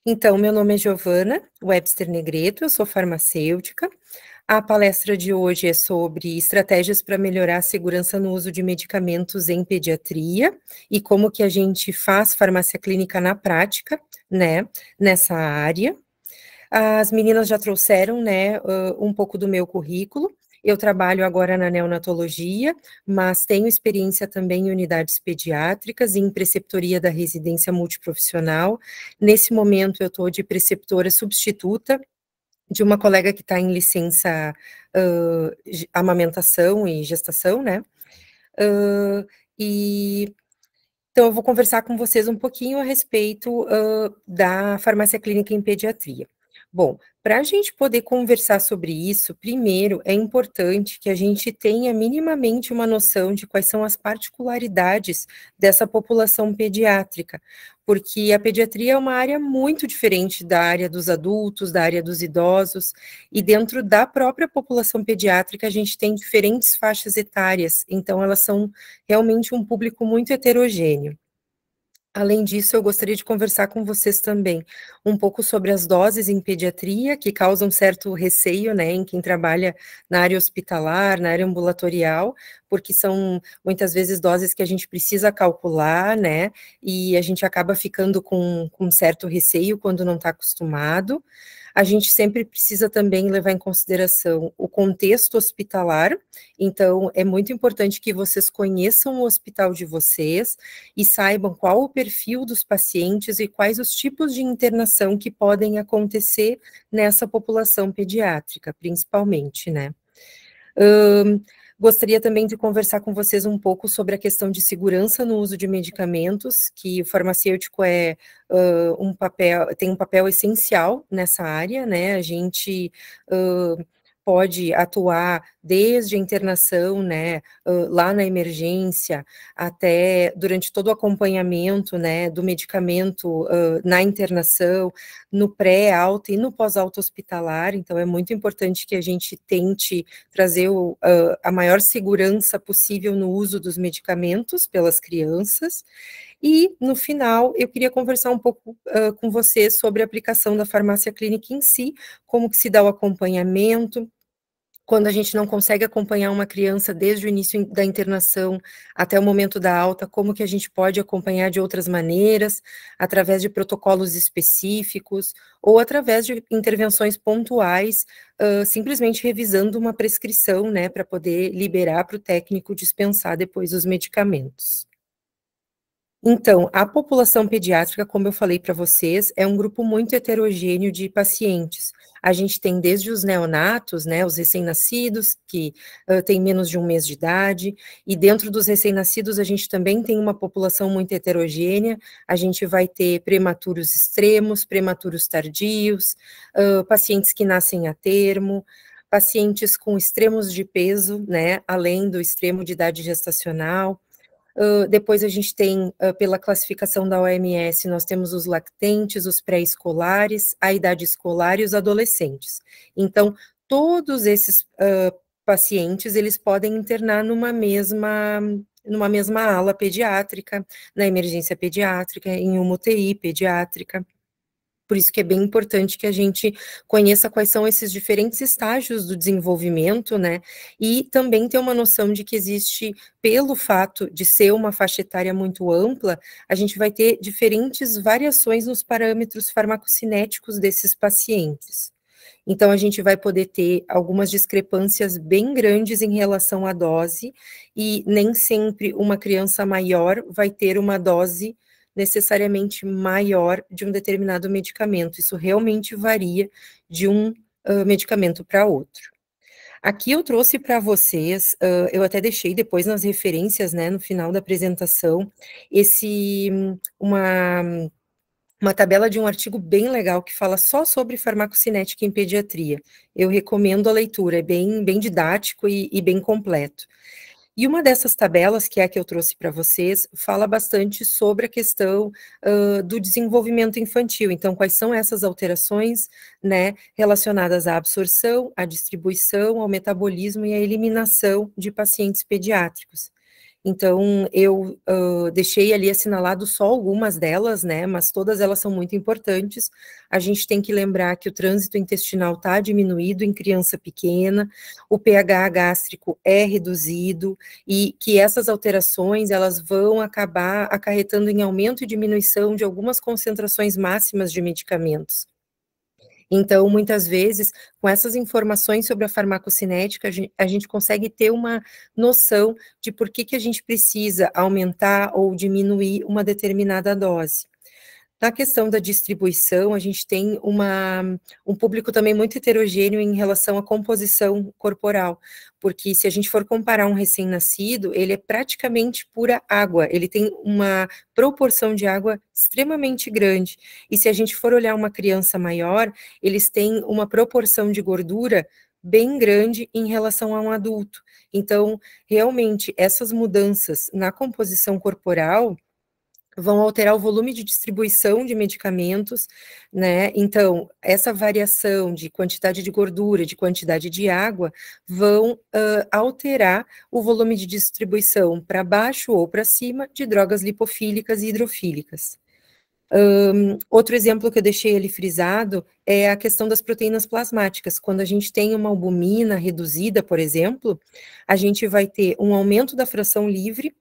Então, meu nome é Giovana Webster Negreto, eu sou farmacêutica. A palestra de hoje é sobre estratégias para melhorar a segurança no uso de medicamentos em pediatria e como que a gente faz farmácia clínica na prática, né, nessa área. As meninas já trouxeram, né, um pouco do meu currículo. Eu trabalho agora na neonatologia, mas tenho experiência também em unidades pediátricas e em preceptoria da residência multiprofissional. Nesse momento, eu estou de preceptora substituta de uma colega que está em licença amamentação e gestação, né? Uh, e então, eu vou conversar com vocês um pouquinho a respeito da farmácia clínica em pediatria. Bom, para a gente poder conversar sobre isso, primeiro é importante que a gente tenha minimamente uma noção de quais são as particularidades dessa população pediátrica, porque a pediatria é uma área muito diferente da área dos adultos, da área dos idosos, e dentro da própria população pediátrica a gente tem diferentes faixas etárias, então elas são realmente um público muito heterogêneo. Além disso, eu gostaria de conversar com vocês também um pouco sobre as doses em pediatria, que causam certo receio, né, em quem trabalha na área hospitalar, na área ambulatorial, porque são muitas vezes doses que a gente precisa calcular, né, e a gente acaba ficando com certo receio quando não está acostumado. A gente sempre precisa também levar em consideração o contexto hospitalar, então é muito importante que vocês conheçam o hospital de vocês e saibam qual o perfil dos pacientes e quais os tipos de internação que podem acontecer nessa população pediátrica, principalmente, né? Gostaria também de conversar com vocês um pouco sobre a questão de segurança no uso de medicamentos, que o farmacêutico tem um papel essencial nessa área, né? A gente pode atuar desde a internação, né, lá na emergência, até durante todo o acompanhamento, né, do medicamento na internação, no pré-alta e no pós-alta hospitalar. Então, é muito importante que a gente tente trazer a maior segurança possível no uso dos medicamentos pelas crianças. E, no final, eu queria conversar um pouco com você sobre a aplicação da farmácia clínica em si, como que se dá o acompanhamento, quando a gente não consegue acompanhar uma criança desde o início da internação até o momento da alta, como que a gente pode acompanhar de outras maneiras, através de protocolos específicos, ou através de intervenções pontuais, simplesmente revisando uma prescrição, né, para poder liberar para o técnico dispensar depois os medicamentos. Então, a população pediátrica, como eu falei para vocês, é um grupo muito heterogêneo de pacientes. A gente tem desde os neonatos, né, os recém-nascidos, que têm menos de um mês de idade, e dentro dos recém-nascidos a gente também tem uma população muito heterogênea. A gente vai ter prematuros extremos, prematuros tardios, pacientes que nascem a termo, pacientes com extremos de peso, né, além do extremo de idade gestacional. Depois a gente tem, pela classificação da OMS, nós temos os lactentes, os pré-escolares, a idade escolar e os adolescentes. Então, todos esses pacientes, eles podem internar numa mesma ala pediátrica, na emergência pediátrica, em uma UTI pediátrica. Por isso que é bem importante que a gente conheça quais são esses diferentes estágios do desenvolvimento, né? E também ter uma noção de que existe, pelo fato de ser uma faixa etária muito ampla, a gente vai ter diferentes variações nos parâmetros farmacocinéticos desses pacientes. Então, a gente vai poder ter algumas discrepâncias bem grandes em relação à dose, e nem sempre uma criança maior vai ter uma dose necessariamente maior de um determinado medicamento. Isso realmente varia de um medicamento para outro. Aqui eu trouxe para vocês, eu até deixei depois nas referências, né, no final da apresentação, uma tabela de um artigo bem legal que fala só sobre farmacocinética em pediatria. Eu recomendo a leitura, é bem didático e bem completo. E uma dessas tabelas, que é a que eu trouxe para vocês, fala bastante sobre a questão do desenvolvimento infantil. Então, quais são essas alterações, né, relacionadas à absorção, à distribuição, ao metabolismo e à eliminação de pacientes pediátricos. Então, eu deixei ali assinalado só algumas delas, né, mas todas elas são muito importantes. A gente tem que lembrar que o trânsito intestinal está diminuído em criança pequena, o pH gástrico é reduzido, e que essas alterações, elas vão acabar acarretando em aumento e diminuição de algumas concentrações máximas de medicamentos. Então, muitas vezes, com essas informações sobre a farmacocinética, a gente consegue ter uma noção de por que a gente precisa aumentar ou diminuir uma determinada dose. Na questão da distribuição, a gente tem um público também muito heterogêneo em relação à composição corporal, porque se a gente for comparar um recém-nascido, ele é praticamente pura água, ele tem uma proporção de água extremamente grande, e se a gente for olhar uma criança maior, eles têm uma proporção de gordura bem grande em relação a um adulto. Então, realmente, essas mudanças na composição corporal vão alterar o volume de distribuição de medicamentos, né? Então, essa variação de quantidade de gordura, de quantidade de água, vão alterar o volume de distribuição para baixo ou para cima de drogas lipofílicas e hidrofílicas. Outro exemplo que eu deixei ali frisado é a questão das proteínas plasmáticas. Quando a gente tem uma albumina reduzida, por exemplo, a gente vai ter um aumento da fração livre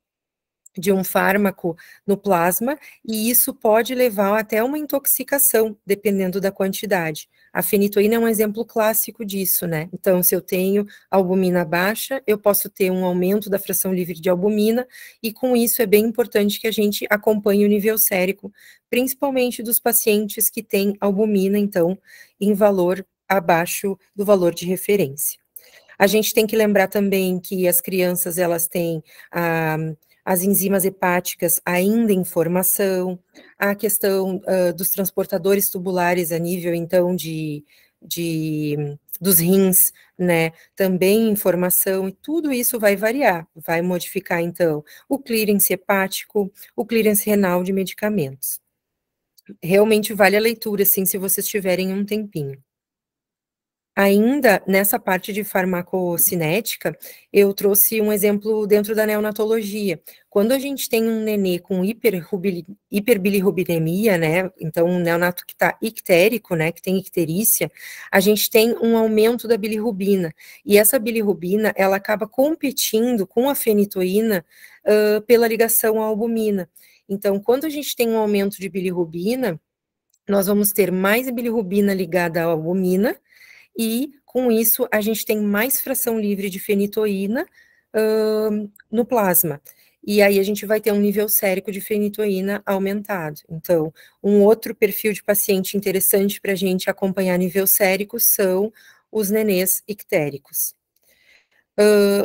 de um fármaco no plasma, e isso pode levar até uma intoxicação, dependendo da quantidade. A fenitoína é um exemplo clássico disso, né? Então, se eu tenho albumina baixa, eu posso ter um aumento da fração livre de albumina, e com isso é bem importante que a gente acompanhe o nível sérico, principalmente dos pacientes que têm albumina, então, em valor abaixo do valor de referência. A gente tem que lembrar também que as crianças, elas têm as enzimas hepáticas ainda em formação, a questão dos transportadores tubulares a nível, então, dos rins, né, também em formação, e tudo isso vai variar, vai modificar, então, o clearance hepático, o clearance renal de medicamentos. Realmente vale a leitura, assim, se vocês tiverem um tempinho. Ainda nessa parte de farmacocinética, eu trouxe um exemplo dentro da neonatologia. Quando a gente tem um nenê com hiperbilirrubinemia, né, então um neonato que está ictérico, né, que tem icterícia, a gente tem um aumento da bilirrubina, e essa bilirrubina, ela acaba competindo com a fenitoína pela ligação à albumina. Então, quando a gente tem um aumento de bilirrubina, nós vamos ter mais bilirrubina ligada à albumina, e com isso a gente tem mais fração livre de fenitoína no plasma. E aí a gente vai ter um nível sérico de fenitoína aumentado. Então, um outro perfil de paciente interessante para a gente acompanhar nível sérico são os nenês ictéricos.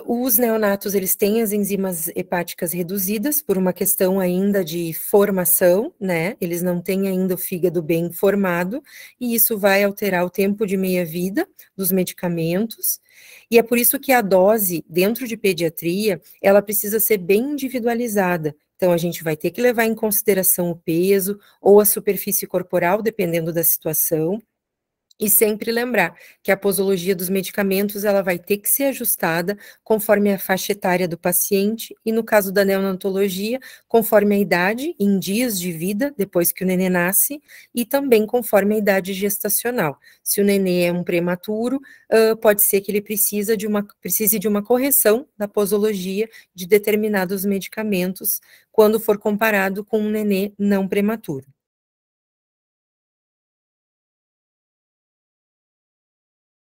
Os neonatos, eles têm as enzimas hepáticas reduzidas por uma questão ainda de formação, né? Eles não têm ainda o fígado bem formado, e isso vai alterar o tempo de meia-vida dos medicamentos, e é por isso que a dose dentro de pediatria, ela precisa ser bem individualizada. Então, a gente vai ter que levar em consideração o peso ou a superfície corporal, dependendo da situação. E sempre lembrar que a posologia dos medicamentos, ela vai ter que ser ajustada conforme a faixa etária do paciente, e no caso da neonatologia, conforme a idade, em dias de vida, depois que o nenê nasce, e também conforme a idade gestacional. Se o nenê é um prematuro, pode ser que ele precise de uma correção da posologia de determinados medicamentos, quando for comparado com um nenê não prematuro.